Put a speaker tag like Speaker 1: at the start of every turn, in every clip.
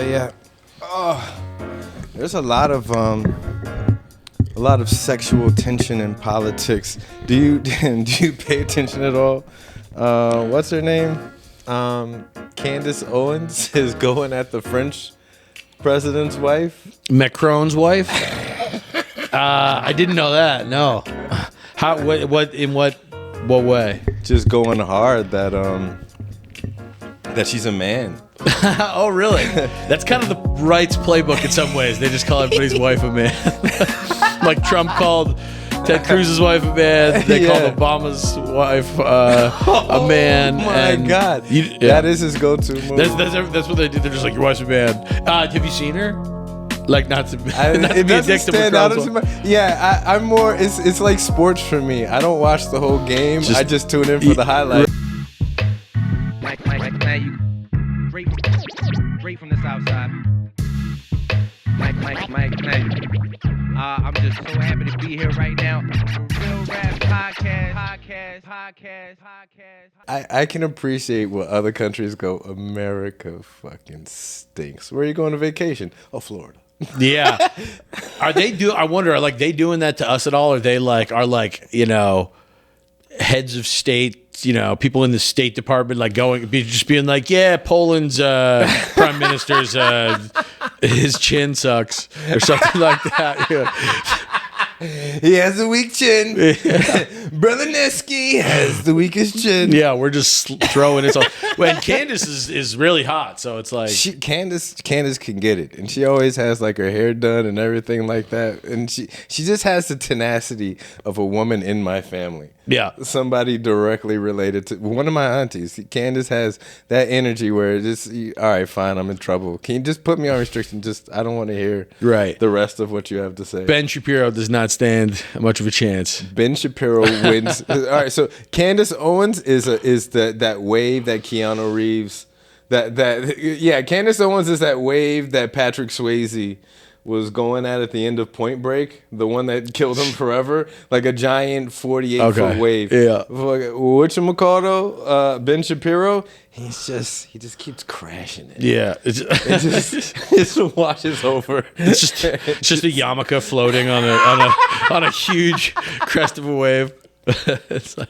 Speaker 1: Yeah. Oh, there's a lot of sexual tension in politics. Do you pay attention at all? What's her name? Candace Owens is going at the French president's wife.
Speaker 2: Macron's wife? I didn't know that. No. How? What? In what way?
Speaker 1: Just going hard that she's a man.
Speaker 2: Oh, really? That's kind of the right's playbook in some ways. They just call everybody's wife a man. Like Trump called Ted Cruz's wife a man. They called Obama's wife a man.
Speaker 1: Oh my God. That is his go-to move.
Speaker 2: That's what they do. They're just like, your wife's a man. Have you seen her? Like, not to be a dick to Macron's wife.
Speaker 1: Yeah, I'm more, it's like sports for me. I don't watch the whole game. I just tune in for the highlights.
Speaker 3: Straight from the south side. Mike. I'm just so happy to be here right now. Real Rap Podcast.
Speaker 1: I can appreciate what other countries go, America fucking stinks. Where are you going on vacation? Oh, Florida.
Speaker 2: Yeah. I wonder, are like they doing that to us at all? Or they heads of state, people in the State Department, being like, yeah, Poland's prime minister's his chin sucks or something like that. Yeah.
Speaker 1: He has a weak chin. Brother Neski has the weakest chin.
Speaker 2: Yeah, we're just throwing it. When Candace is really hot, so it's like
Speaker 1: Candace can get it, and she always has like her hair done and everything like that, and she just has the tenacity of a woman in my family.
Speaker 2: Yeah,
Speaker 1: somebody directly related to one of my aunties. Candace has that energy where it's just, all right, fine, I'm in trouble. Can you just put me on restriction? I don't want to hear the rest of what you have to say.
Speaker 2: Ben Shapiro does not stand much of a chance.
Speaker 1: Ben Shapiro wins. All right, so Candace Owens is that wave that Keanu Reeves Candace Owens is that wave that Patrick Swayze was going at the end of Point Break, the one that killed him forever, like a giant 48-foot wave.
Speaker 2: Yeah.
Speaker 1: Whatchamacallit, Ben Shapiro, he just keeps crashing it.
Speaker 2: Yeah.
Speaker 1: It just washes over.
Speaker 2: It's just a yarmulke floating on a huge crest of a wave. It's like,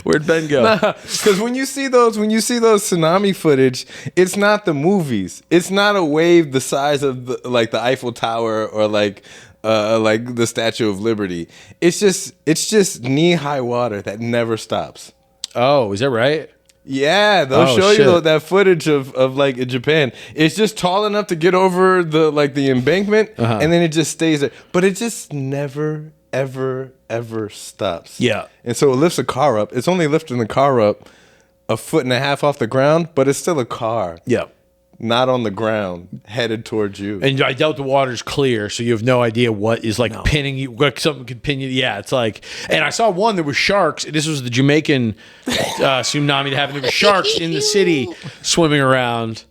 Speaker 2: where'd Ben go?
Speaker 1: Because when you see those tsunami footage, it's not the movies. It's not a wave the size of the Eiffel Tower or like the Statue of Liberty. It's just knee-high water that never stops.
Speaker 2: Oh, is that right?
Speaker 1: Yeah, they'll show you that footage of like in Japan. It's just tall enough to get over the embankment, and then it just stays there. But it just never ever stops.
Speaker 2: Yeah.
Speaker 1: And so it lifts a car up. It's only lifting the car up 1.5 feet off the ground, but it's still a car.
Speaker 2: Yeah.
Speaker 1: Not on the ground, headed towards you.
Speaker 2: And I doubt the water's clear, so you have no idea what is pinning you. Like something could pin you. Yeah, it's like. And I saw one. There was sharks. This was the Jamaican tsunami that happened. There were sharks in the city swimming around.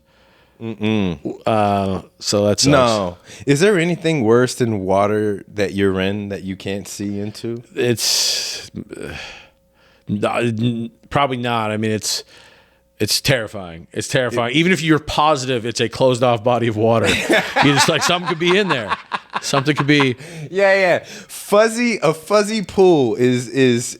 Speaker 2: So that's
Speaker 1: no. Is there anything worse than water that you're in that you can't see into?
Speaker 2: It's probably not. I mean, it's terrifying. It's terrifying. Even if you're positive it's a closed off body of water, you're just like, something could be in there. Something could be.
Speaker 1: Yeah. A fuzzy pool is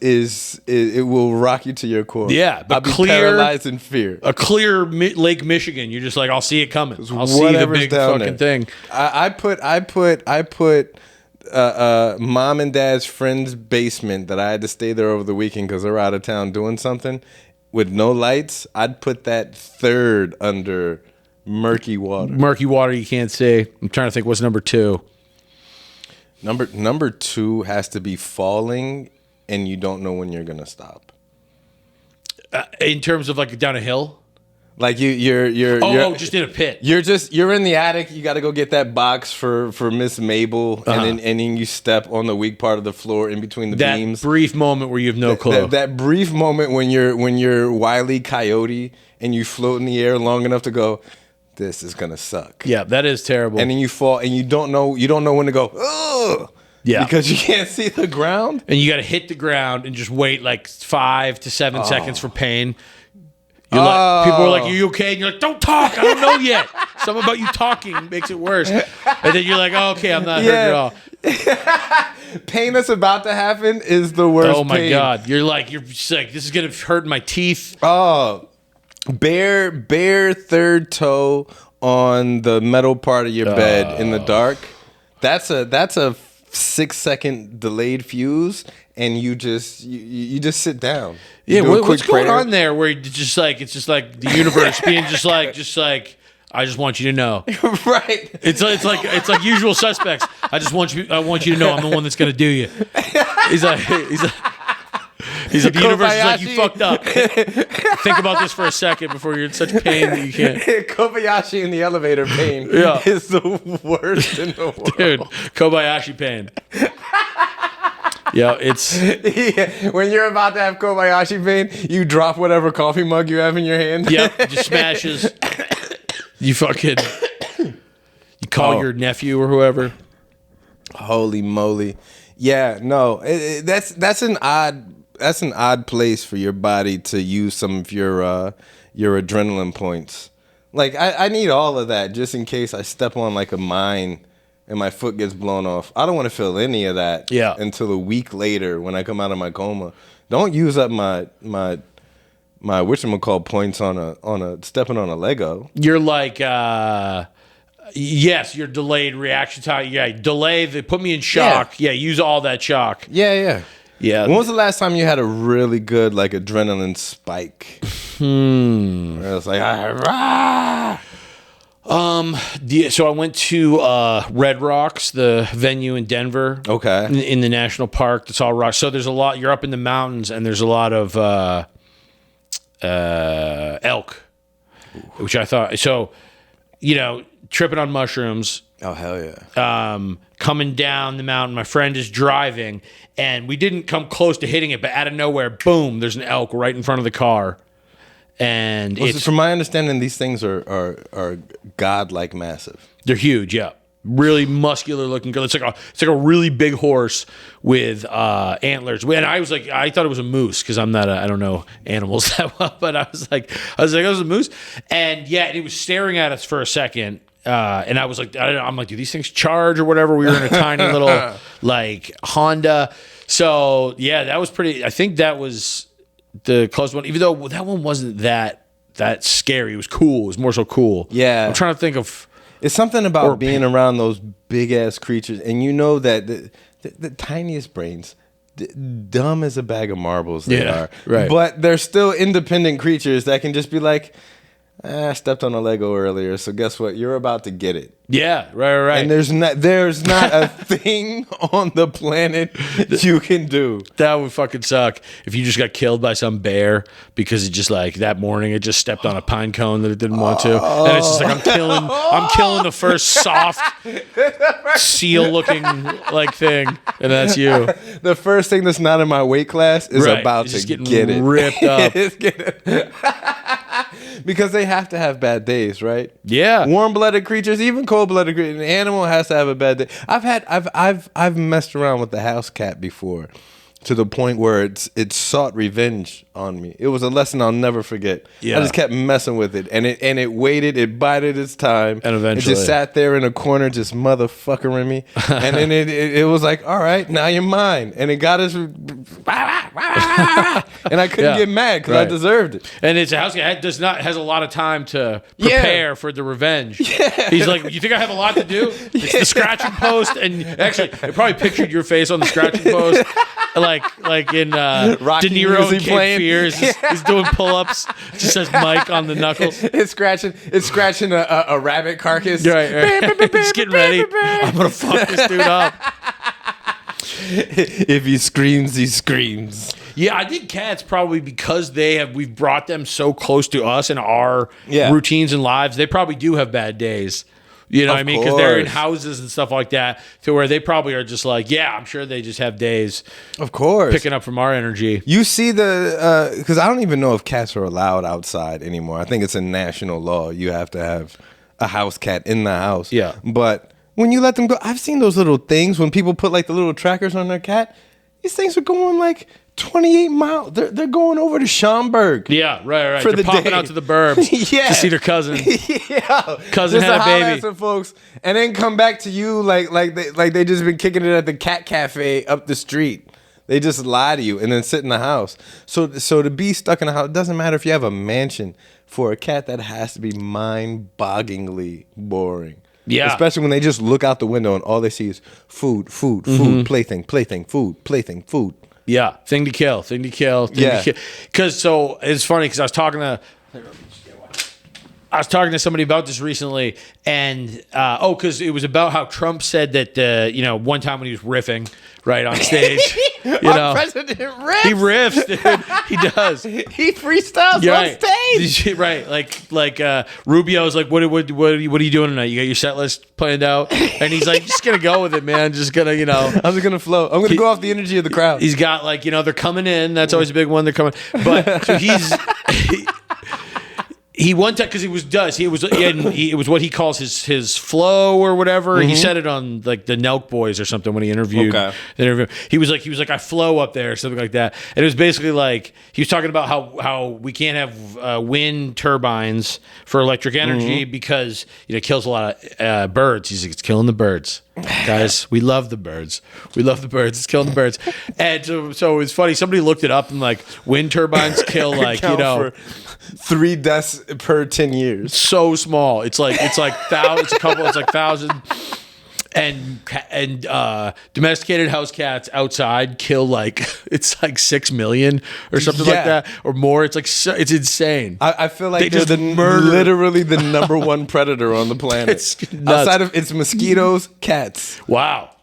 Speaker 1: it will rock you to your core.
Speaker 2: Yeah, but
Speaker 1: I'll be paralyzed in fear.
Speaker 2: A clear Lake Michigan, you're just like, I'll see it coming. I'll see the big fucking thing.
Speaker 1: I put mom and dad's friend's basement that I had to stay there over the weekend because they're out of town doing something with no lights. I'd put that third under murky water.
Speaker 2: Murky water you can't see. I'm trying to think, what's number 2?
Speaker 1: Number 2 has to be falling and you don't know when you're gonna stop.
Speaker 2: In terms of like down a hill,
Speaker 1: like you're
Speaker 2: just in a pit.
Speaker 1: You're in the attic. You got to go get that box for Miss Mabel, and then you step on the weak part of the floor in between the beams.
Speaker 2: That brief moment where you have no clue.
Speaker 1: That brief moment when you're Wile E. Coyote and you float in the air long enough to go, this is gonna suck.
Speaker 2: Yeah, that is terrible.
Speaker 1: And then you fall, and you don't know when to go. Ugh!
Speaker 2: Yeah,
Speaker 1: because you can't see the ground,
Speaker 2: and you got to hit the ground and just wait like 5 to 7 seconds for pain. You're like, people are like, "Are you okay?" And you're like, "Don't talk. I don't know yet." Something about you talking makes it worse. And then you're like, "Oh, okay, I'm not hurt at all."
Speaker 1: Pain that's about to happen is the worst.
Speaker 2: Oh my
Speaker 1: pain.
Speaker 2: God. You're just like, this is gonna hurt my teeth.
Speaker 1: Oh, bare third toe on the metal part of your bed in the dark. That's a 6-second delayed fuse, and you just sit down.
Speaker 2: Yeah,
Speaker 1: Do a
Speaker 2: what's
Speaker 1: quick
Speaker 2: going
Speaker 1: prayer.
Speaker 2: on there? Where it's just like the universe being just like. I just want you to know.
Speaker 1: Right.
Speaker 2: It's like Usual Suspects. I want you to know I'm the one that's gonna do you. He's like the universe is like, you fucked up. Think about this for a second before you're in such pain that you can't.
Speaker 1: Kobayashi in the elevator pain is the worst in the world.
Speaker 2: Dude, Kobayashi pain. Yeah, it's
Speaker 1: when you're about to have Kobayashi pain, you drop whatever coffee mug you have in your hand.
Speaker 2: Yep, just smashes. You call your nephew or whoever.
Speaker 1: Holy moly. Yeah, no. That's an odd place for your body to use some of your adrenaline points. Like I need all of that just in case I step on like a mine and my foot gets blown off. I don't want to feel any of that until a week later when I come out of my coma. Don't use up my whatchamacallit points on a stepping on a Lego.
Speaker 2: You're like yes, your delayed reaction time. Yeah, delay. They put me in shock. Yeah, use all that shock.
Speaker 1: Yeah.
Speaker 2: Yeah.
Speaker 1: When was the last time you had a really good like adrenaline spike? Where it was like
Speaker 2: So I went to Red Rocks, the venue in Denver.
Speaker 1: Okay.
Speaker 2: In the national park. It's all rock. So there's a lot. You're up in the mountains, and there's a lot of elk, which I thought. So, tripping on mushrooms.
Speaker 1: Oh hell yeah.
Speaker 2: Coming down the mountain, my friend is driving, and we didn't come close to hitting it, but out of nowhere, boom! There's an elk right in front of the car, and
Speaker 1: From my understanding, these things are godlike massive.
Speaker 2: they're huge. Yeah, really muscular looking. It's like a really big horse with antlers. And I thought it was a moose because I don't know animals that well, but I was like, it was a moose, and it was staring at us for a second. And I was like, I'm like, do these things charge or whatever? We were in a tiny little like Honda. So that was pretty. I think that was the closest one, even though that one wasn't that scary. It was cool. It was more so cool.
Speaker 1: Yeah.
Speaker 2: I'm trying to think of.
Speaker 1: It's something about being around those big ass creatures, and you know that the tiniest brains, dumb as a bag of marbles, they are.
Speaker 2: Right.
Speaker 1: But they're still independent creatures that can just be like, I stepped on a Lego earlier, so guess what? You're about to get it.
Speaker 2: Yeah, right.
Speaker 1: And there's not a thing on the planet you can do.
Speaker 2: That would fucking suck if you just got killed by some bear because it just like that morning it just stepped on a pine cone that it didn't want to, and it's just like I'm killing the first soft seal looking like thing, and that's you.
Speaker 1: The first thing that's not in my weight class is about to get it
Speaker 2: ripped up.
Speaker 1: Because they have to have bad days, right?
Speaker 2: Yeah.
Speaker 1: Warm-blooded creatures, even cold-blooded creatures, an animal has to have a bad day. I've messed around with the house cat before, to the point where it sought revenge on me. It was a lesson I'll never forget.
Speaker 2: Yeah.
Speaker 1: I just kept messing with it, and it waited, it bided its time,
Speaker 2: and eventually
Speaker 1: it just sat there in a corner, just motherfuckering me, and then it was like, all right, now you're mine, and it got us, and I couldn't get mad because I deserved it.
Speaker 2: And it's a house cat has a lot of time to prepare for the revenge. Yeah. He's like, you think I have a lot to do? It's the scratching post, and actually, it probably pictured your face on the scratching post. Like in
Speaker 1: Rocky
Speaker 2: De Niro and
Speaker 1: music
Speaker 2: Cape
Speaker 1: playing.
Speaker 2: Fear. He's doing pull-ups. Just says Mike on the knuckles.
Speaker 1: It's scratching a rabbit carcass.
Speaker 2: Right. He's getting ready. I'm gonna fuck this dude up.
Speaker 1: If he screams, he screams.
Speaker 2: Yeah, I think cats probably because we've brought them so close to us and our routines and lives. They probably do have bad days. You know what I mean? Because they're in houses and stuff like that, to where they probably are just like, I'm sure they just have days.
Speaker 1: Of course,
Speaker 2: picking up from our energy.
Speaker 1: You see because I don't even know if cats are allowed outside anymore. I think it's a national law. You have to have a house cat in the house.
Speaker 2: Yeah,
Speaker 1: but when you let them go, I've seen those little things when people put like the little trackers on their cat. These things are going like 28 miles. They're going over to Schaumburg.
Speaker 2: Yeah, right.
Speaker 1: For
Speaker 2: They're
Speaker 1: the
Speaker 2: popping
Speaker 1: day.
Speaker 2: out to the burbs
Speaker 1: Yeah.
Speaker 2: to see their cousin.
Speaker 1: Yeah,
Speaker 2: Cousin
Speaker 1: just
Speaker 2: had
Speaker 1: to
Speaker 2: a
Speaker 1: holler
Speaker 2: baby.
Speaker 1: at some folks, and then come back to you like they just been kicking it at the cat cafe up the street. They just lie to you and then sit in the house. So to be stuck in a house, it doesn't matter if you have a mansion. For a cat, that has to be mind-bogglingly boring.
Speaker 2: Yeah.
Speaker 1: Especially when they just look out the window and all they see is food, plaything, food, plaything, food.
Speaker 2: Yeah, thing to kill.
Speaker 1: Yeah.
Speaker 2: Because so it's funny because I was talking to somebody about this recently, and because it was about how Trump said that one time when he was riffing right on stage,
Speaker 1: Our president riffs.
Speaker 2: he riffs, dude. He does.
Speaker 1: He freestyles
Speaker 2: Right.
Speaker 1: on stage.
Speaker 2: Right, like Rubio's like, what are you doing tonight? You got your set list planned out, and he's like, just gonna go with it, man. Just gonna,
Speaker 1: I'm just gonna flow. I'm gonna go off the energy of the crowd.
Speaker 2: He's got like, they're coming in. That's always a big one. They're coming, but so he one time because it was what he calls his flow or whatever. He said it on like the Nelk Boys or something when he interviewed.
Speaker 1: Okay.
Speaker 2: The interview. He was like I flow up there or something like that. And it was basically like he was talking about how we can't have wind turbines for electric energy because it kills a lot of birds. He's like, it's killing the birds. Guys, we love the birds. It's killing the birds. And so it's funny. Somebody looked it up and like wind turbines kill like
Speaker 1: for 3 deaths per 10 years.
Speaker 2: so small. It's like thousand. And domesticated house cats outside kill like it's like 6 million or something like that or more. It's like it's insane.
Speaker 1: I feel like
Speaker 2: They
Speaker 1: they're
Speaker 2: just murder.
Speaker 1: literally the number one predator on the planet.
Speaker 2: It's nuts.
Speaker 1: Outside of it's mosquitoes, cats.
Speaker 2: Wow.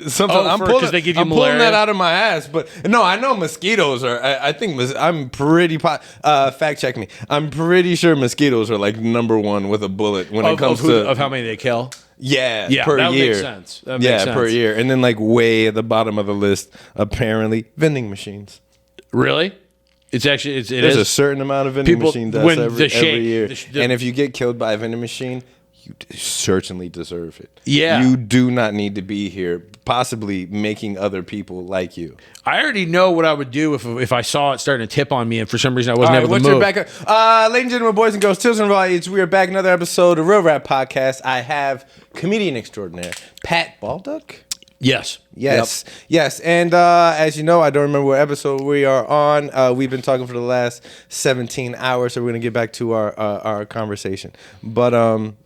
Speaker 1: Sometimes
Speaker 2: because they give you
Speaker 1: I'm pulling
Speaker 2: malaria?
Speaker 1: that out of my ass, but no, I know mosquitoes are. I think I'm pretty. Fact check me. I'm pretty sure mosquitoes are like number one with a bullet when it comes to
Speaker 2: how many they kill.
Speaker 1: Yeah,
Speaker 2: Per
Speaker 1: that
Speaker 2: year.
Speaker 1: year.
Speaker 2: Makes sense. That makes sense.
Speaker 1: Per year, and then like way at the bottom of the list, apparently vending machines.
Speaker 2: Really? It's actually
Speaker 1: There's a certain amount of vending machine deaths
Speaker 2: when
Speaker 1: every year,
Speaker 2: the-
Speaker 1: and if you get killed by a vending machine, you certainly deserve it.
Speaker 2: Yeah.
Speaker 1: You do not need to be here, possibly making other people like you.
Speaker 2: I already know what I would do if I saw it starting to tip on me, and for some reason I wasn't able to
Speaker 1: what's
Speaker 2: move.
Speaker 1: your backup? Ladies and gentlemen, boys and girls, children of all ages, we are back another episode of Real Rap Podcast. I have comedian extraordinaire Pat Bolduc.
Speaker 2: Yes.
Speaker 1: Yes, yes, and as you know, I don't remember what episode we are on. We've been talking for the last 17 hours, so we're gonna get back to our conversation. But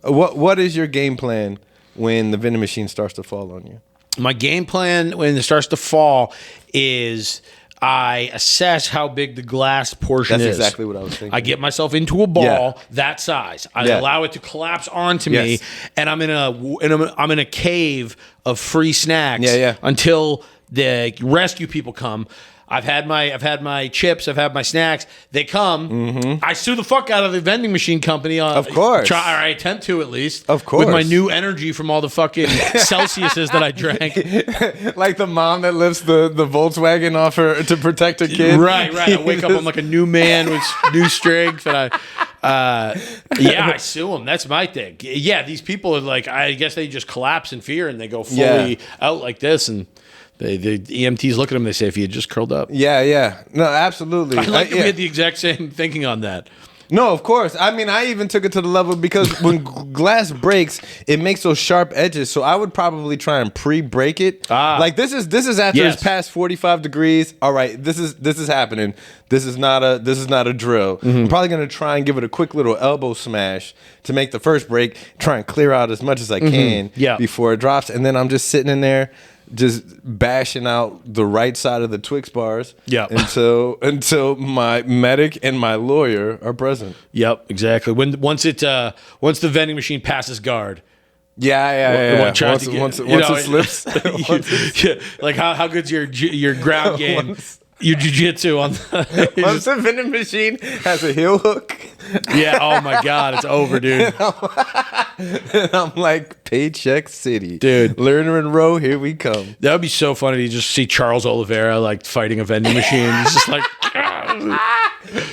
Speaker 1: what is your game plan when the vending machine starts to fall on you?
Speaker 2: My game plan when it starts to fall is I assess how big the glass portion
Speaker 1: That's
Speaker 2: is.
Speaker 1: exactly what I was thinking.
Speaker 2: I get myself into a ball that size. I allow it to collapse onto me,
Speaker 1: Yes.
Speaker 2: and I'm in a cave of free snacks
Speaker 1: Yeah.
Speaker 2: until the rescue people come. I've had my chips. I've had my snacks. They come. I sue the fuck out of the vending machine company.
Speaker 1: Of course.
Speaker 2: Or I attempt to at least.
Speaker 1: Of course.
Speaker 2: With my new energy from all the fucking Celsiuses that I drank.
Speaker 1: Like the mom that lifts the Volkswagen off her to protect her kid.
Speaker 2: Right. I wake up, I'm like a new man with new strength, and I sue them. That's my thing. Yeah, these people are like, I guess they just collapse in fear and they go fully out like this, and the EMTs look at them. They say, "If you had just curled up."
Speaker 1: Yeah. No, absolutely.
Speaker 2: I like that we had the exact same thinking on that.
Speaker 1: No, of course. I mean, I even took it to the level because when glass breaks, it makes those sharp edges. So I would probably try and pre-break it. Like this is after it's past 45 degrees. All right, this is happening. This is not a drill. I'm probably gonna try and give it a quick little elbow smash to make the first break. Try and clear out as much as I can before it drops, and then I'm just sitting in there, just bashing out the right side of the Twix bars until my medic and my lawyer are present.
Speaker 2: Yep, exactly. Once the vending machine passes guard.
Speaker 1: Yeah. Once it slips.
Speaker 2: Like how good's your ground game? Your jiu-jitsu on the
Speaker 1: Once the vending machine has a heel hook.
Speaker 2: Yeah, oh my God, it's over, dude.
Speaker 1: And I'm like, Paycheck City.
Speaker 2: Dude.
Speaker 1: Lerner and Rowe, here we come.
Speaker 2: That would be so funny to just see Charles Oliveira like fighting a vending machine. He's just like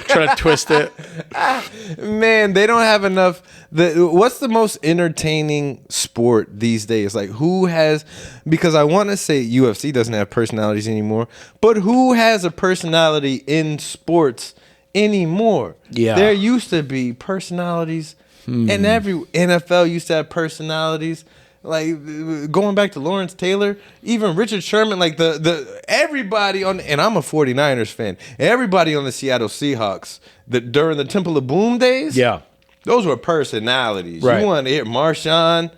Speaker 2: trying to twist it.
Speaker 1: Man, they don't have enough. What's the most entertaining sport these days? Like, who has? Because I want to say UFC doesn't have personalities anymore, but who has a personality in sports anymore?
Speaker 2: Yeah.
Speaker 1: There used to be personalities, and every NFL used to have personalities. Like going back to Lawrence Taylor, even Richard Sherman, like the everybody on, and I'm a 49ers fan. Everybody on the Seattle Seahawks during the Temple of Boom days,
Speaker 2: Yeah.
Speaker 1: those were personalities.
Speaker 2: Right.
Speaker 1: You want to hear Marshawn,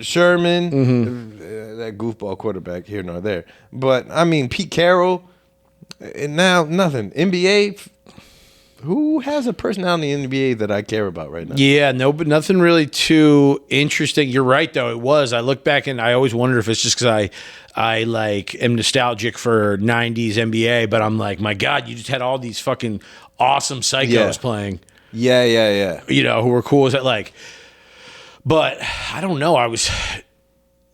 Speaker 1: Sherman, that goofball quarterback here nor there. But I mean Pete Carroll, and now nothing. NBA. Who has a personality in the NBA that I care about right now?
Speaker 2: Yeah, no, but nothing really too interesting. You're right, though. It was. I look back and I always wonder if it's just because I like am nostalgic for '90s NBA, but I'm like, my God, you just had all these fucking awesome psychos playing.
Speaker 1: Yeah.
Speaker 2: You know, who were cool as that. Like, but I don't know. I was,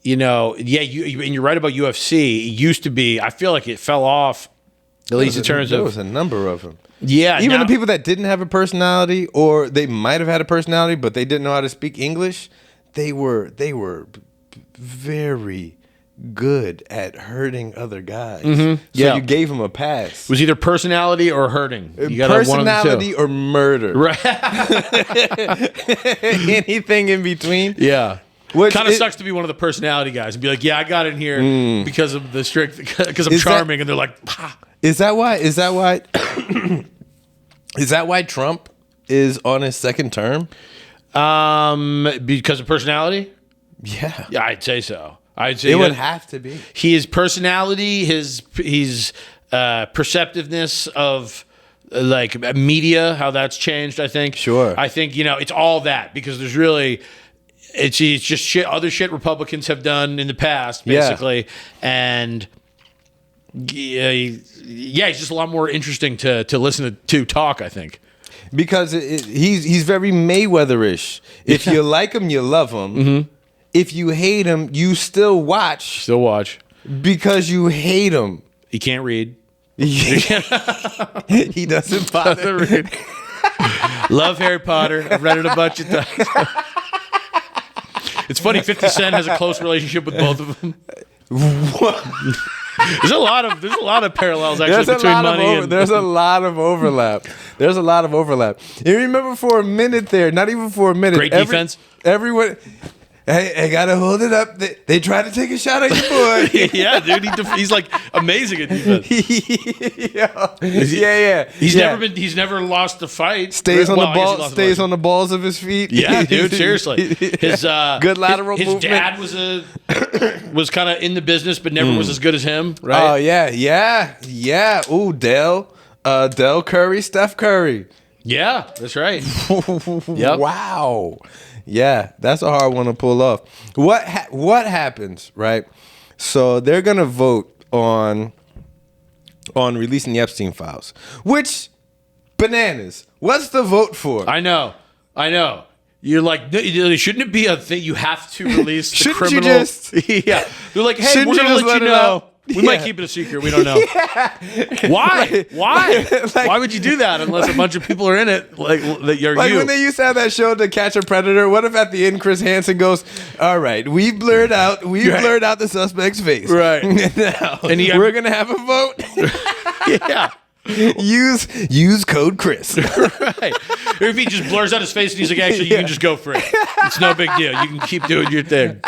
Speaker 2: you know, and you're right about UFC. It used to be. I feel like it fell off. At least in terms
Speaker 1: there
Speaker 2: of
Speaker 1: was a number of them.
Speaker 2: Yeah,
Speaker 1: Even
Speaker 2: now,
Speaker 1: the people that didn't have a personality, or they might have had a personality, but they didn't know how to speak English, they were very good at hurting other guys. So
Speaker 2: Yeah.
Speaker 1: you gave them a pass.
Speaker 2: it was either personality or hurting. You got one of the
Speaker 1: Personality
Speaker 2: two.
Speaker 1: or murder.
Speaker 2: Right.
Speaker 1: Anything in between.
Speaker 2: Yeah.
Speaker 1: Which
Speaker 2: Kind of
Speaker 1: it-
Speaker 2: sucks to be one of the personality guys and be like, yeah, I got in here because of the strict, because I'm
Speaker 1: Is that-
Speaker 2: charming, and they're like, ah.
Speaker 1: Is that why? Is that why Trump is on his second term?
Speaker 2: Because of personality.
Speaker 1: Yeah.
Speaker 2: Yeah, I'd say so. I'd say
Speaker 1: It would
Speaker 2: that
Speaker 1: have to be.
Speaker 2: his personality, his perceptiveness of like media, how that's changed. I think.
Speaker 1: Sure.
Speaker 2: I think it's all that, because there's really. It's just shit. Other shit Republicans have done in the past, basically, and he's just a lot more interesting to listen to talk, I think.
Speaker 1: Because he's very Mayweather-ish. If you like him, you love him. If you hate him, you still watch
Speaker 2: Still watch.
Speaker 1: because you hate him.
Speaker 2: He can't read.
Speaker 1: He doesn't bother.
Speaker 2: Doesn't read. Love Harry Potter. I've read it a bunch of times. It's funny. 50 Cent has a close relationship with both of them. There's a lot of parallels actually between money and
Speaker 1: There's a lot of overlap. There's a lot of overlap. You remember for a minute there, not even for a minute.
Speaker 2: Great defense.
Speaker 1: Everyone, I gotta hold it up. They try to take a shot at your boy.
Speaker 2: Yeah, dude. He's like amazing at defense.
Speaker 1: Yeah.
Speaker 2: He's never lost a fight.
Speaker 1: Stays on
Speaker 2: Well,
Speaker 1: the
Speaker 2: I guess he
Speaker 1: ball.
Speaker 2: lost a
Speaker 1: Stays
Speaker 2: fight.
Speaker 1: on the balls of his feet.
Speaker 2: Yeah, dude. Seriously, his
Speaker 1: good lateral
Speaker 2: his
Speaker 1: movement.
Speaker 2: dad was kind of in the business, but never was as good as him. Right?
Speaker 1: Oh yeah. Ooh, Dell Curry, Steph Curry.
Speaker 2: Yeah, that's right. Yep.
Speaker 1: Wow. Yeah, that's a hard one to pull off. What happens, right? So they're gonna vote on releasing the Epstein files, which bananas. What's the vote for?
Speaker 2: I know. You're like, shouldn't it be a thing? You have to release the
Speaker 1: Shouldn't you
Speaker 2: criminal.
Speaker 1: just-
Speaker 2: Yeah. They're like, hey,
Speaker 1: Shouldn't
Speaker 2: we're
Speaker 1: you
Speaker 2: gonna
Speaker 1: just
Speaker 2: let you
Speaker 1: let it
Speaker 2: know.
Speaker 1: out?
Speaker 2: We
Speaker 1: Yeah.
Speaker 2: might keep it a secret. We don't know. Why? Why?
Speaker 1: Like-
Speaker 2: Why would you do that unless a bunch of people are in it? Like that you're
Speaker 1: Like
Speaker 2: you.
Speaker 1: when they used to have that show to catch a predator. What if at the end Chris Hansen goes, "All right, we've blurred out the suspect's face.
Speaker 2: Right.
Speaker 1: Now,
Speaker 2: And
Speaker 1: we're gonna have a vote.
Speaker 2: Yeah.
Speaker 1: Use code Chris.
Speaker 2: Right. Or if he just blurs out his face and he's like, actually, you can just go for it. It's no big deal. You can keep doing your thing.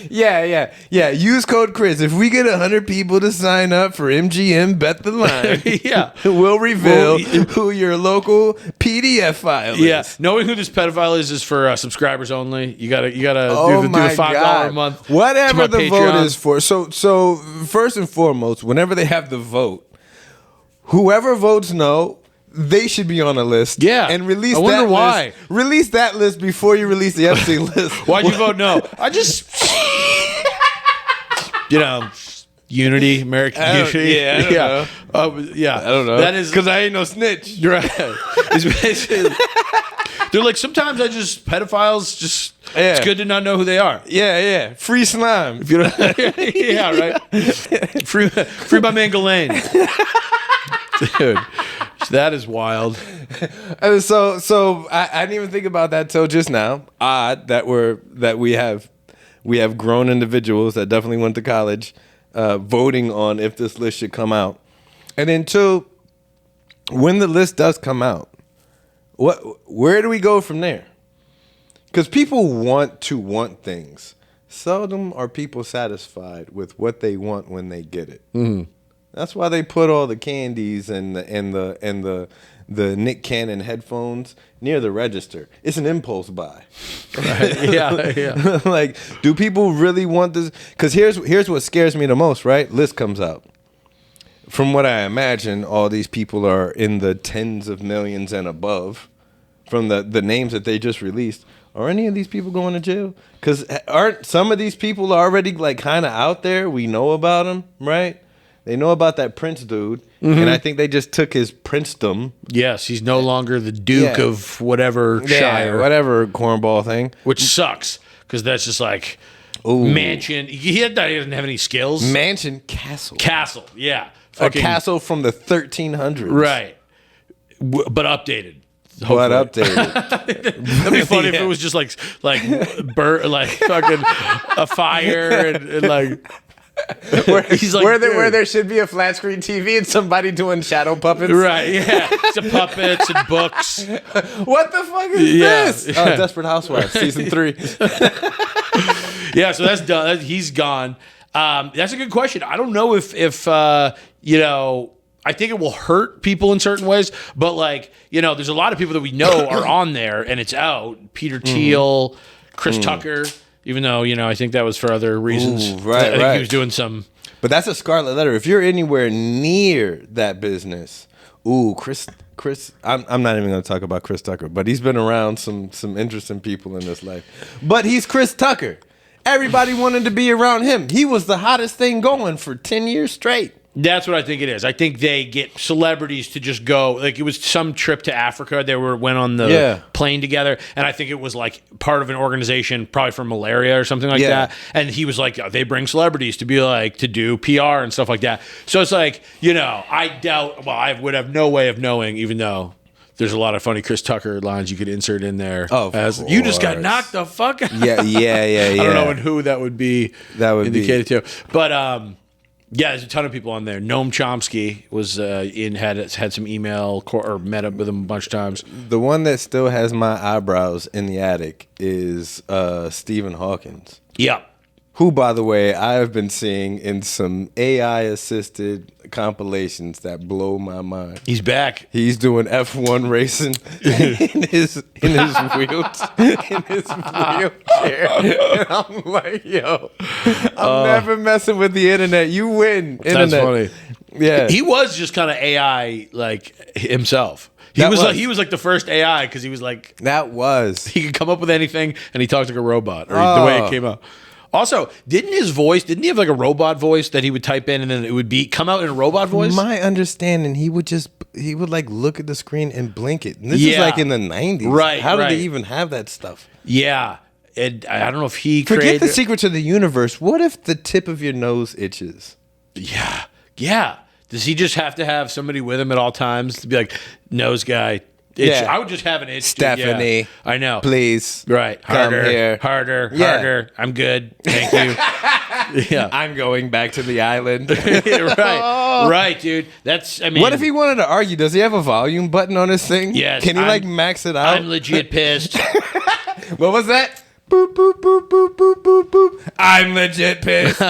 Speaker 1: Yeah. Use code Chris. If we get 100 people to sign up for MGM Bet the Line,
Speaker 2: Yeah.
Speaker 1: we'll reveal
Speaker 2: Well,
Speaker 1: who your local PDF file
Speaker 2: Yeah.
Speaker 1: is.
Speaker 2: Knowing who this pedophile is for subscribers only. You gotta
Speaker 1: Oh
Speaker 2: do the
Speaker 1: my
Speaker 2: $5
Speaker 1: God.
Speaker 2: a month. to
Speaker 1: Whatever
Speaker 2: my
Speaker 1: the vote
Speaker 2: Patreon.
Speaker 1: is for. So first and foremost, whenever they have the vote, whoever votes no, they should be on a list.
Speaker 2: Yeah.
Speaker 1: And release
Speaker 2: I wonder
Speaker 1: that
Speaker 2: why.
Speaker 1: list. Release that list before you release the Epstein list.
Speaker 2: Why'd you vote no? I just, unity, American unity.
Speaker 1: I don't know.
Speaker 2: Yeah.
Speaker 1: I don't know.
Speaker 2: That is
Speaker 1: because I ain't no snitch.
Speaker 2: You're right. It's basically, they're like, sometimes pedophiles it's good to not know who they are.
Speaker 1: Yeah. Free slime.
Speaker 2: You know? Yeah, right. Free my man Ghislaine. Dude, That is wild.
Speaker 1: So I didn't even think about that till just now. Odd that we have grown individuals that definitely went to college voting on if this list should come out. And then two, when the list does come out, where do we go from there? Because people want things. Seldom are people satisfied with what they want when they get it. Mm-hmm. That's why they put all the candies and the Nick Cannon headphones near the register. It's an impulse buy.
Speaker 2: Right. Yeah.
Speaker 1: Like, do people really want this? Because here's what scares me the most, right? List comes out. From what I imagine, all these people are in the tens of millions and above from the names that they just released. Are any of these people going to jail? Because aren't some of these people already like kind of out there? We know about them, right? They know about that Prince dude, and I think they just took his princedom.
Speaker 2: Yes, he's no longer the Duke of whatever Shire.
Speaker 1: Whatever cornball thing.
Speaker 2: Which sucks, because that's just like mansion. He doesn't have any skills.
Speaker 1: Mansion castle.
Speaker 2: Castle, yeah.
Speaker 1: A castle from the 1300s.
Speaker 2: Right. But updated.
Speaker 1: What updated?
Speaker 2: That'd be funny if it was just like fucking a fire and like
Speaker 1: where there should be a flat screen TV and somebody doing shadow puppets.
Speaker 2: Right, yeah. Some puppets and books.
Speaker 1: What the fuck is this?
Speaker 2: Yeah.
Speaker 1: Oh, Desperate Housewives, season 3.
Speaker 2: Yeah, so that's done. He's gone. That's a good question. I don't know if I think it will hurt people in certain ways, but like, there's a lot of people that we know are on there and it's out. Peter Thiel, Chris Tucker, even though, I think that was for other reasons.
Speaker 1: Right,
Speaker 2: I think he was doing some.
Speaker 1: But that's a scarlet letter. If you're anywhere near that business, Chris, I'm not even going to talk about Chris Tucker, but he's been around some interesting people in this life. But he's Chris Tucker. Everybody wanted to be around him. He was the hottest thing going for 10 years straight.
Speaker 2: That's what I think it is. I think they get celebrities to just go. Like, it was some trip to Africa. They went on the plane together, and I think it was like part of an organization, probably for malaria or something like that. And he was like, they bring celebrities to be like to do PR and stuff like that. So it's like, I doubt. Well, I would have no way of knowing, even though there's a lot of funny Chris Tucker lines you could insert in there.
Speaker 1: Oh,
Speaker 2: you just got knocked the fuck out.
Speaker 1: Yeah. I
Speaker 2: don't know who that would be.
Speaker 1: That would
Speaker 2: indicated to, but yeah, there's a ton of people on there. Noam Chomsky was had some email or met up with him a bunch of times.
Speaker 1: The one that still has my eyebrows in the attic is Stephen Hawkins.
Speaker 2: Yep.
Speaker 1: Who, by the way, I have been seeing in some AI-assisted compilations that blow my mind.
Speaker 2: He's back.
Speaker 1: He's doing F1 racing in his wheelchair. And I'm like, yo, I'm never messing with the internet. You win, internet.
Speaker 2: That's funny.
Speaker 1: Yeah,
Speaker 2: he was just kind of AI like himself. He was like the first AI because he was like he could come up with anything and he talked like a robot or the way it came out. Also, didn't he have like a robot voice that he would type in and then it would come out in a robot voice?
Speaker 1: My understanding, he would like look at the screen and blink it. And this is like in the 90s.
Speaker 2: Right.
Speaker 1: How did they even have that stuff?
Speaker 2: Yeah. And I don't know if he
Speaker 1: Forget the secrets of the universe. What if the tip of your nose itches?
Speaker 2: Yeah. Yeah. Does he just have to have somebody with him at all times to be like, nose guy? Itch. I would just have an itch.
Speaker 1: Stephanie.
Speaker 2: Yeah. I know.
Speaker 1: Please.
Speaker 2: Right.
Speaker 1: Come here.
Speaker 2: Harder. I'm good. Thank you. Yeah.
Speaker 1: I'm going back to the island.
Speaker 2: Right. Right, dude.
Speaker 1: What if he wanted to argue? Does he have a volume button on his thing?
Speaker 2: Yes.
Speaker 1: Can he max it out?
Speaker 2: I'm legit pissed.
Speaker 1: What was that? Boop, boop, boop, boop, boop, boop, boop. I'm legit pissed.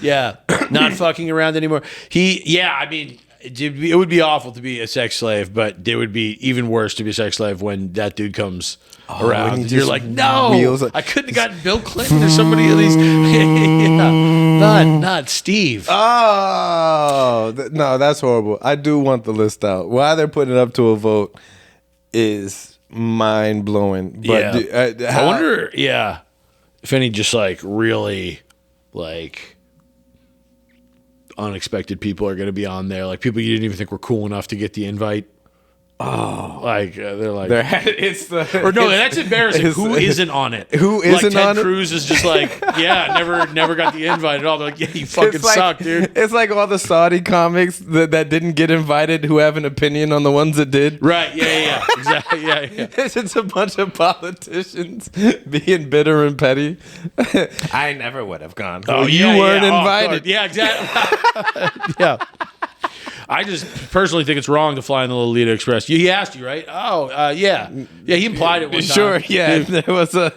Speaker 2: Yeah. Not fucking around anymore. It would be awful to be a sex slave, but it would be even worse to be a sex slave when that dude comes around. You're like, no, I couldn't have gotten Bill Clinton or somebody at least. Not Steve.
Speaker 1: Oh, no, that's horrible. I do want the list out. Why they're putting it up to a vote is mind blowing. But
Speaker 2: I wonder, if any just like really like unexpected people are going to be on there, like people you didn't even think were cool enough to get the invite. Like they're like,
Speaker 1: It's the
Speaker 2: or no, that's embarrassing. Who isn't on it?
Speaker 1: Who
Speaker 2: like
Speaker 1: isn't on
Speaker 2: Ted
Speaker 1: it?
Speaker 2: Cruz is just like, yeah, never got the invite at all. They're like, yeah, you fucking
Speaker 1: It's like,
Speaker 2: suck, dude.
Speaker 1: It's like all the Saudi comics that didn't get invited who have an opinion on the ones that did.
Speaker 2: Right? Yeah, exactly. Yeah.
Speaker 1: It's just a bunch of politicians being bitter and petty. I never would have gone.
Speaker 2: Oh,
Speaker 1: you weren't invited.
Speaker 2: Yeah, exactly. Yeah. I just personally think it's wrong to fly in the Lolita Express. He asked you, right? Oh, yeah. Yeah, he implied it one time.
Speaker 1: Sure, yeah. There was a.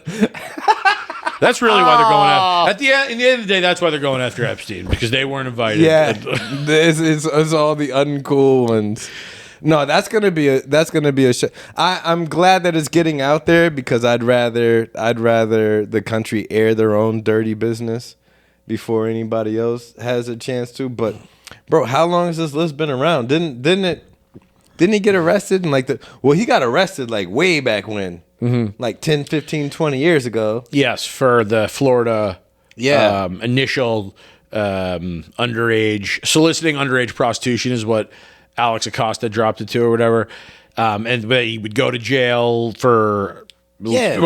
Speaker 2: That's really why they're going after. In the end of the day, that's why they're going after Epstein, because they weren't invited.
Speaker 1: Yeah, this is all the uncool ones. No, that's gonna be a show. I'm glad that it's getting out there because I'd rather the country air their own dirty business before anybody else has a chance to. But bro, how long has this list been around? Didn't he get arrested in he got arrested like way back when, like 10, 15, 20 years ago.
Speaker 2: Yes, for the Florida initial soliciting underage prostitution is what Alex Acosta dropped it to or whatever. But he would go to jail or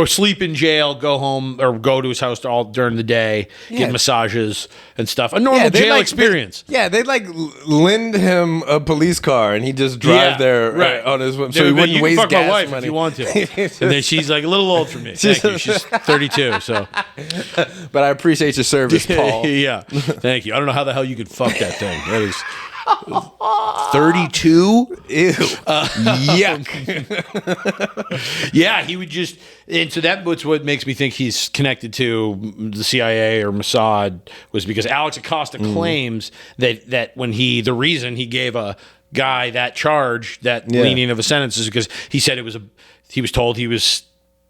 Speaker 2: sleep in jail, go home or go to his house all during the day, get massages and stuff. A normal jail experience.
Speaker 1: They'd lend him a police car and he'd just drive there on his so he wouldn't waste
Speaker 2: fuck
Speaker 1: gas
Speaker 2: my wife
Speaker 1: money
Speaker 2: if you want to. And then she's like a little old for me. Thank you. She's 32, so.
Speaker 1: But I appreciate your service, Paul.
Speaker 2: Yeah, thank you. I don't know how the hell you could fuck that thing. That is 32.
Speaker 1: Ew. Yuck.
Speaker 2: Yeah, he would just, and so that's what makes me think he's connected to the CIA or Mossad, was because Alex Acosta claims that when the reason he gave a guy that charge, that lenient of a sentence, is because he said he was told he was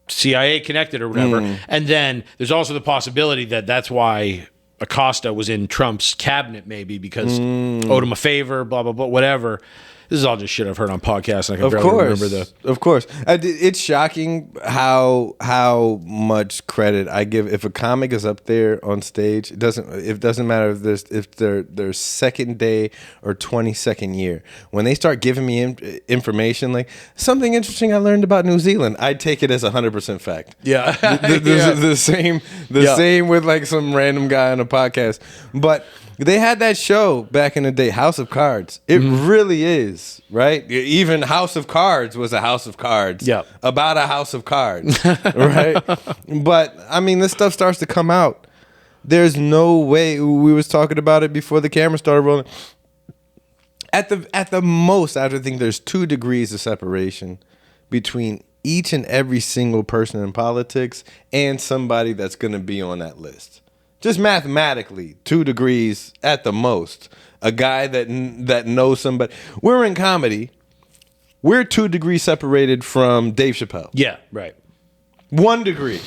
Speaker 2: CIA connected or whatever. And then there's also the possibility that that's why Acosta was in Trump's cabinet, maybe because owed him a favor, blah, blah, blah, whatever. This is all just shit I've heard on podcasts. And I can barely remember
Speaker 1: Of course. It's shocking how much credit I give. If a comic is up there on stage, it doesn't matter if they're their second day or 22nd year. When they start giving me information like something interesting I learned about New Zealand, I take it as 100% fact.
Speaker 2: Yeah.
Speaker 1: The same with like some random guy on a podcast. But they had that show back in the day, House of Cards. It really is, right? Even House of Cards was a House of Cards about a House of Cards, right? But, I mean, this stuff starts to come out. There's no way. We was talking about it before the camera started rolling. At the most, I think there's 2 degrees of separation between each and every single person in politics and somebody that's going to be on that list. Just mathematically, 2 degrees at the most. A guy that knows somebody. We're in comedy. We're 2 degrees separated from Dave Chappelle.
Speaker 2: Yeah, right.
Speaker 1: 1 degree.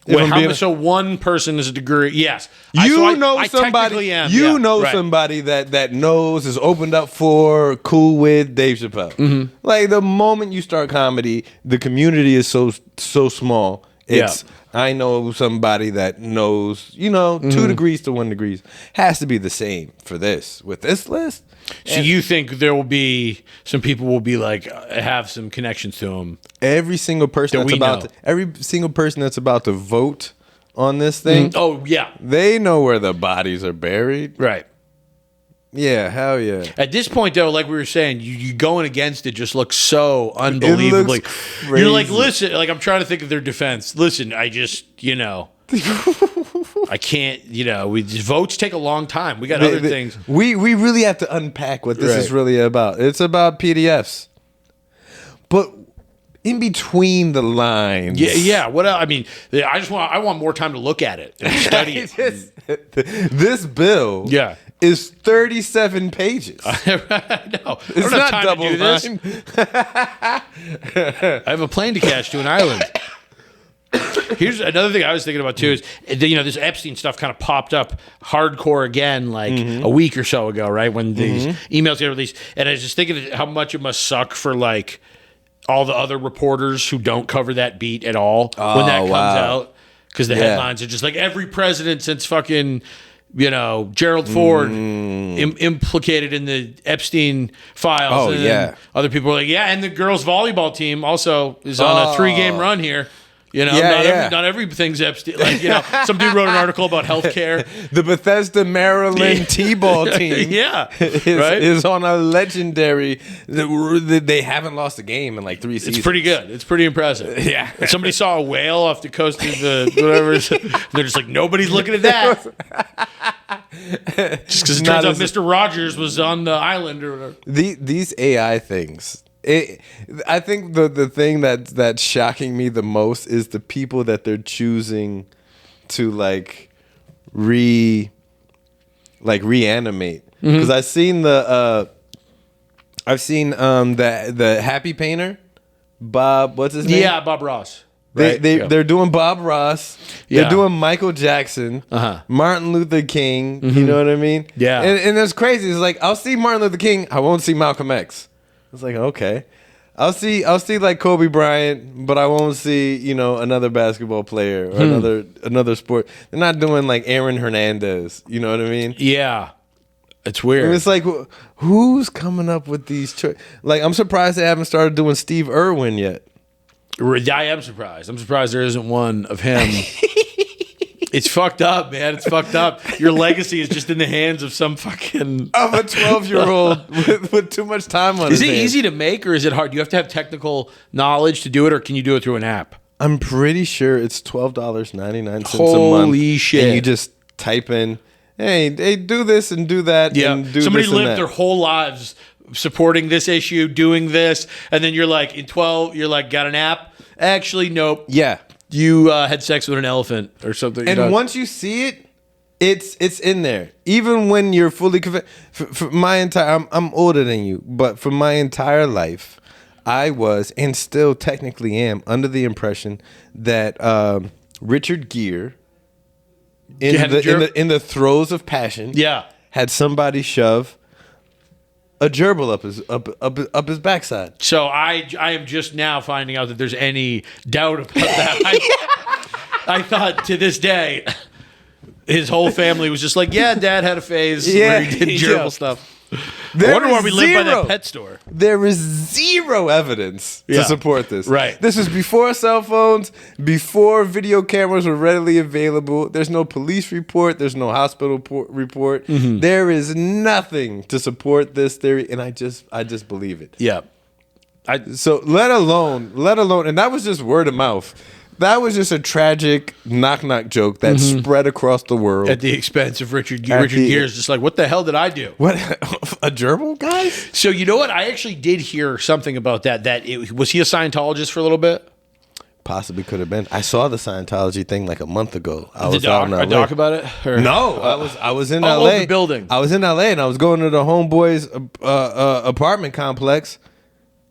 Speaker 2: Wait, so one person is a degree? Yes.
Speaker 1: You know somebody that knows, is opened up for, cool with Dave Chappelle. Like the moment you start comedy, the community is so small. It's I know somebody that knows, 2 degrees to 1 degree. Has to be the same for this. With this list.
Speaker 2: So you think there will be some people will be like have some connections to him?
Speaker 1: Every single person that's about to vote on this thing.
Speaker 2: Oh yeah.
Speaker 1: They know where the bodies are buried.
Speaker 2: Right.
Speaker 1: Yeah, hell yeah.
Speaker 2: At this point, though, like we were saying, you going against it just looks so unbelievably.
Speaker 1: It looks crazy.
Speaker 2: You're like, listen, like I'm trying to think of their defense. Listen, I just, I can't, votes take a long time. We got other things.
Speaker 1: We really have to unpack what this is really about. It's about PDFs. But in between the lines.
Speaker 2: Yeah. What else? I mean, I want more time to look at it and study it.
Speaker 1: This bill is 37 pages.
Speaker 2: No,
Speaker 1: it's not double line.
Speaker 2: I have a plane to catch to an island. Here's another thing I was thinking about too is this Epstein stuff kind of popped up hardcore again like a week or so ago, right? When these emails get released, and I was just thinking how much it must suck for like all the other reporters who don't cover that beat at all when that comes out, because the headlines are just like every president since fucking Gerald Ford implicated in the Epstein files.
Speaker 1: Oh,
Speaker 2: and
Speaker 1: yeah.
Speaker 2: Other people were like, yeah, and the girls volleyball team also is on a 3-game run here. Not everything's Epstein. Some dude wrote an article about healthcare.
Speaker 1: The Bethesda, Maryland T-ball team is on a legendary... They haven't lost a game in like 3 seasons.
Speaker 2: It's pretty good. It's pretty impressive.
Speaker 1: Yeah.
Speaker 2: And somebody saw a whale off the coast of the whatever. They're just like, nobody's looking at that. Just because it turns out Mr. Rogers was on the island or whatever.
Speaker 1: These AI things... I think the thing that's shocking me the most is the people that they're choosing to reanimate. Because I've seen the Happy Painter, Bob. What's his name?
Speaker 2: Yeah, Bob Ross.
Speaker 1: They're doing Bob Ross. They're doing Michael Jackson, Martin Luther King. You know what I mean?
Speaker 2: Yeah.
Speaker 1: And it's crazy. It's like I'll see Martin Luther King. I won't see Malcolm X. It's like, okay, I'll see like Kobe Bryant, but I won't see another basketball player or another sport. They're not doing like Aaron Hernandez. You know what I mean?
Speaker 2: Yeah, it's weird.
Speaker 1: And it's like, who's coming up with these choices? Like, I'm surprised they haven't started doing Steve Irwin yet.
Speaker 2: I am surprised. I'm surprised there isn't one of him. It's fucked up, man. It's fucked up. Your legacy is just in the hands of some fucking...
Speaker 1: Of a 12-year-old with too much time on his hands.
Speaker 2: Is it easy to make or is it hard? Do you have to have technical knowledge to do it or can you do it through an app?
Speaker 1: I'm pretty sure it's $12.99 a month.
Speaker 2: Holy shit.
Speaker 1: And you just type in, hey, do this and do that.
Speaker 2: Yeah.
Speaker 1: And do
Speaker 2: Somebody
Speaker 1: this and
Speaker 2: lived
Speaker 1: that.
Speaker 2: their whole lives supporting this issue, doing this, and then you're like, in 12, you're like, got an app? Actually, nope.
Speaker 1: Yeah.
Speaker 2: You had sex with an elephant or something.
Speaker 1: And once you see it, it's in there. Even when you're fully convinced. For my entire, I'm older than you, but for my entire life, I was and still technically am under the impression that Richard Gere, in the throes of passion, had somebody shove a gerbil up his backside.
Speaker 2: So I am just now finding out that there's any doubt about that. I thought to this day, his whole family was just like, yeah, Dad had a phase where he did gerbil stuff. I wonder why we live by that pet store.
Speaker 1: There is zero evidence to support this.
Speaker 2: Right.
Speaker 1: This is before cell phones, before video cameras were readily available. There's no police report. There's no hospital report. Mm-hmm. There is nothing to support this theory, and I just believe it.
Speaker 2: Yeah.
Speaker 1: So let alone, and that was just word of mouth. That was just a tragic knock-knock joke that spread across the world.
Speaker 2: At the expense of Richard Gere. Richard Gere is just like, what the hell did I do?
Speaker 1: What? A gerbil, guys?
Speaker 2: So you know what? I actually did hear something about that. Was he a Scientologist for a little bit?
Speaker 1: Possibly could have been. I saw the Scientology thing like a month ago.
Speaker 2: A doc about it? Or?
Speaker 1: No, I was in LA.
Speaker 2: The building.
Speaker 1: I was in LA and I was going to the homeboy's apartment complex.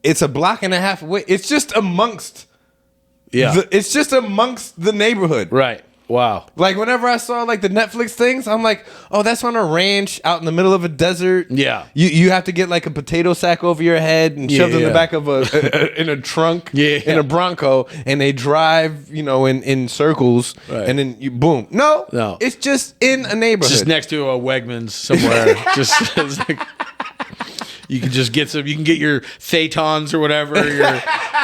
Speaker 1: It's a block and a half away. It's just amongst...
Speaker 2: Yeah,
Speaker 1: it's just amongst the neighborhood.
Speaker 2: Right. Wow.
Speaker 1: Like whenever I saw like the Netflix things, I'm like, oh, that's on a ranch out in the middle of a desert.
Speaker 2: Yeah.
Speaker 1: You have to get like a potato sack over your head and shoved in the back of in a trunk in a Bronco, and they drive in circles, and then you boom. No, it's just in a neighborhood.
Speaker 2: It's just next to a Wegmans somewhere. Just it's like, you can just get some. You can get your Thetons or whatever.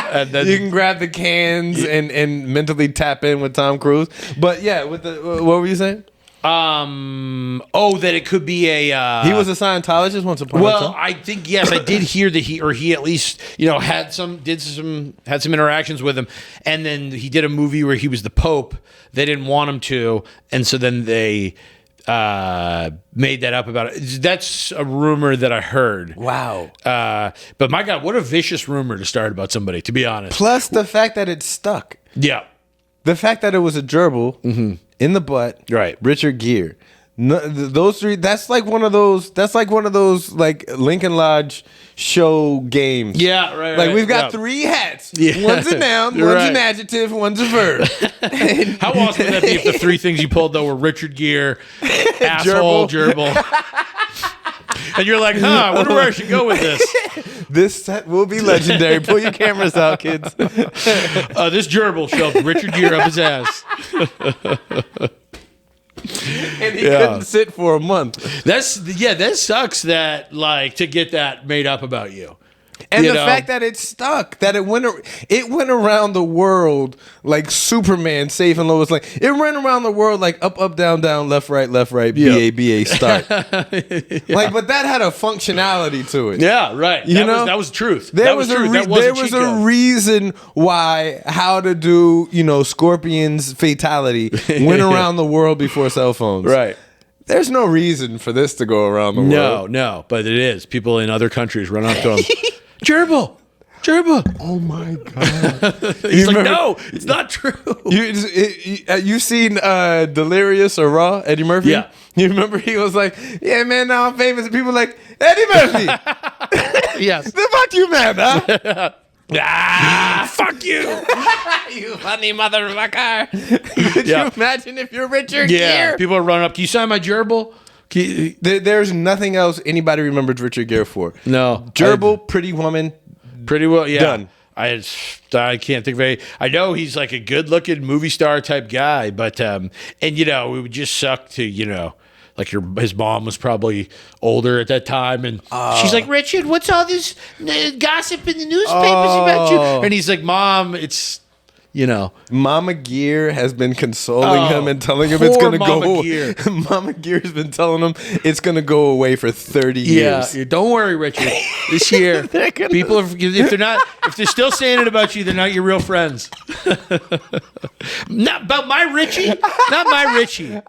Speaker 2: And then,
Speaker 1: you can grab the cans and mentally tap in with Tom Cruise. But yeah, what were you saying?
Speaker 2: That it could be a.
Speaker 1: He was a Scientologist once upon a time.
Speaker 2: Well, I think yes, I did hear that he at least had some interactions with him, and then he did a movie where he was the Pope. They didn't want him to, and so then they. Made that up about it. That's a rumor that I heard.
Speaker 1: Wow.
Speaker 2: But my God, what a vicious rumor to start about somebody, to be honest.
Speaker 1: Plus the fact that it stuck.
Speaker 2: Yeah.
Speaker 1: The fact that it was a gerbil in the butt.
Speaker 2: Right.
Speaker 1: Richard Gere. No, those three. That's like one of those like Lincoln Lodge show games.
Speaker 2: Yeah, right.
Speaker 1: Like we've got three hats. Yeah. One's a noun, one's an adjective, one's a verb.
Speaker 2: How awesome would that be if the three things you pulled though were Richard Gere, asshole, gerbil. And you're like, I wonder where I should go with this.
Speaker 1: This set will be legendary. Pull your cameras out, kids.
Speaker 2: This gerbil shoved Richard Gere up his ass.
Speaker 1: And he couldn't sit for a month.
Speaker 2: That sucks that like to get that made up about you.
Speaker 1: And the fact that it stuck, that it went around the world like Superman saving Lois Lane. It went around the world like up, up, down, down, left, right, B-A, start. Like, but that had a functionality to it.
Speaker 2: Yeah, right. That was truth.
Speaker 1: There was a reason why how to do, Scorpion's fatality went around the world before cell phones.
Speaker 2: Right.
Speaker 1: There's no reason for this to go around the world.
Speaker 2: No, but it is. People in other countries run up to him. Gerbil.
Speaker 1: Oh my God.
Speaker 2: He's like, no, it's not true.
Speaker 1: You've seen Delirious or Raw, Eddie Murphy?
Speaker 2: Yeah.
Speaker 1: You remember he was like, yeah, man, now I'm famous. And people were like, Eddie Murphy.
Speaker 2: Yes.
Speaker 1: Fuck you, man, huh?
Speaker 2: Fuck you.
Speaker 1: You funny motherfucker. Could you imagine if you're Richard
Speaker 2: Gere?
Speaker 1: Yeah.
Speaker 2: People are running up. Can you sign my gerbil?
Speaker 1: There's nothing else anybody remembers Richard Gere for.
Speaker 2: No.
Speaker 1: Gerbil, Pretty Woman.
Speaker 2: Pretty well, yeah.
Speaker 1: Done.
Speaker 2: I can't think of any. I know he's like a good-looking movie star type guy, but and it would just suck to like his mom was probably older at that time, and she's like, Richard, what's all this gossip in the newspapers about you? And he's like, Mom, it's
Speaker 1: Mama Gere has been consoling him and telling him it's gonna go away. Mama Gere has been telling him it's gonna go away for 30 years.
Speaker 2: Yeah, don't worry, Richard. This year, people if they're still saying it about you, they're not your real friends. Not about my Richie. Not my Richie.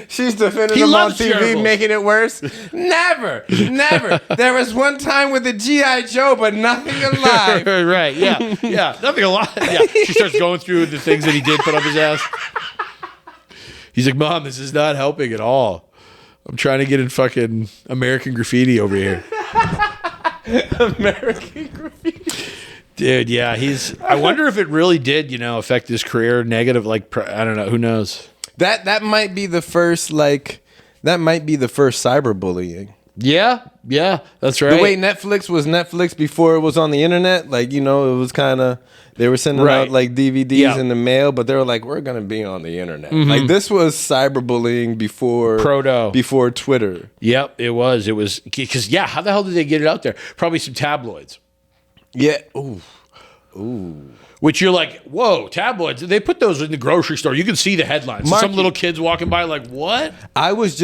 Speaker 1: She's defending him on TV,
Speaker 2: gerbils.
Speaker 1: making it worse. Never. There was one time with the G.I. Joe, but nothing alive.
Speaker 2: Right? Yeah, nothing alive. Yeah, she starts going through the things that he did put up his ass. He's like, Mom, this is not helping at all. I'm trying to get in fucking American Graffiti over here.
Speaker 1: American Graffiti.
Speaker 2: Dude, yeah, I wonder if it really did, affect his career negative. Like, I don't know. Who knows?
Speaker 1: That might be the first, cyberbullying.
Speaker 2: Yeah, that's right.
Speaker 1: The way Netflix was Netflix before it was on the internet, it was kind of, they were sending out like DVDs in the mail, but they were like, we're going to be on the internet. Mm-hmm. Like this was cyberbullying before Twitter.
Speaker 2: Yep, it was because how the hell did they get it out there? Probably some tabloids.
Speaker 1: Yeah. Ooh.
Speaker 2: Which you're like, whoa, tabloids. They put those in the grocery store. You can see the headlines. Some little kids walking by like, what?
Speaker 1: I was